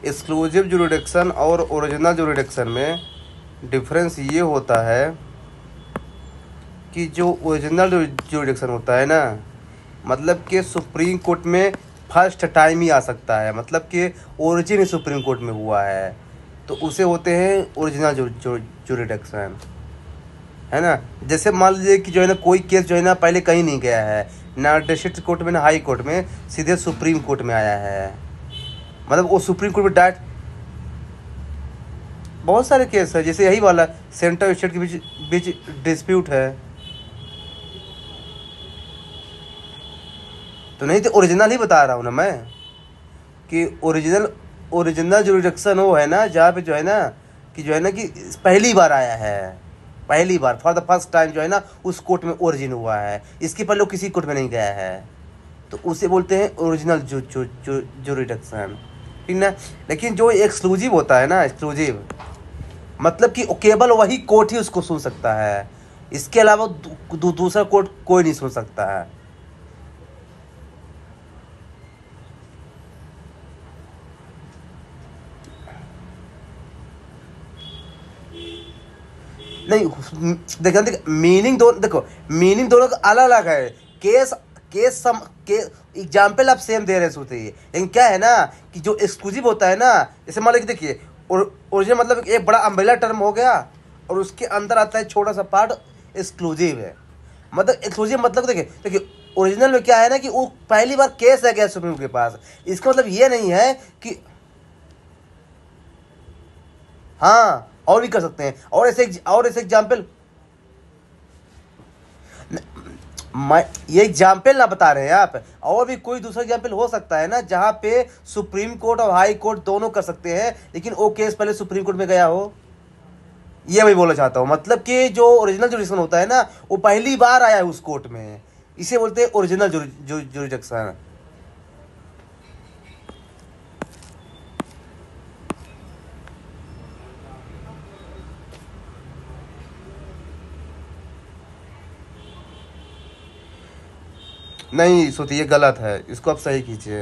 Exclusive jurisdiction और original jurisdiction में difference ये होता है कि जो ओरिजिनल जुरिडिक्शन होता है ना, मतलब कि सुप्रीम कोर्ट में फर्स्ट टाइम ही आ सकता है, मतलब कि ओरिजिन ही सुप्रीम कोर्ट में हुआ है, तो उसे होते हैं ओरिजिनल जुरिडिक्शन, है ना। जैसे मान लीजिए कि जो है ना कोई केस जो है ना पहले कहीं नहीं गया है, ना डिस्ट्रिक्ट कोर्ट में ना हाई कोर्ट में, सीधे सुप्रीम कोर्ट में आया है, मतलब वो सुप्रीम कोर्ट में डायरेक्ट। बहुत सारे केस है, जैसे यही वाला सेंटर स्टेट के बीच बीच डिस्प्यूट है, तो नहीं तो ओरिजिनल ही बता रहा हूँ ना मैं कि ओरिजिनल जुरिडिक्शन वो है ना जहाँ पे जो है ना कि जो है ना कि पहली बार आया है, पहली बार फॉर द फर्स्ट टाइम जो है ना उस कोर्ट में ओरिजिन हुआ है, इसके पहले वो किसी कोर्ट में नहीं गया है, तो उसे बोलते हैं ओरिजिनल जुरिडिक्शन, ठीक ना। लेकिन जो एक्सक्लूसिव होता है ना, एक्सक्लूसिव मतलब कि केवल वही कोर्ट ही उसको सुन सकता है, इसके अलावा दूसरा कोर्ट कोई नहीं सुन सकता है। नहीं देखो मीनिंग दोनों का अलग अलग है। केस केस सम के एग्जाम्पल आप सेम दे रहे सोचिए, लेकिन क्या है ना कि जो एक्सक्लूसिव होता है ना, जैसे मान लीजिए देखिए ओरिजिनल मतलब एक बड़ा अम्ब्रेला टर्म हो गया और उसके अंदर आता है छोटा सा पार्ट एक्सक्लूसिव है। मतलब एक्सक्लूसिव मतलब देखिए ओरिजिनल में क्या है ना कि वो पहली बार केस है गया सुप्रीम के पास, इसका मतलब ये नहीं है कि हाँ और भी कर सकते हैं, और ऐसे एग्जाम्पल ये एग्जाम्पल ना बता रहे हैं आप, और भी कोई दूसरा एग्जाम्पल हो सकता है ना जहाँ पे सुप्रीम कोर्ट और हाई कोर्ट दोनों कर सकते हैं, लेकिन वो केस पहले सुप्रीम कोर्ट में गया हो, ये मैं बोलना चाहता हूँ। मतलब कि जो ओरिजिनल जुरिडिक्शन होता है ना वो पहली बार आया है उस कोर्ट में, इसे बोलते हैं ओरिजिनल जुरिडिक्शन। नहीं सोचिए ये गलत है, इसको आप सही कीजिए।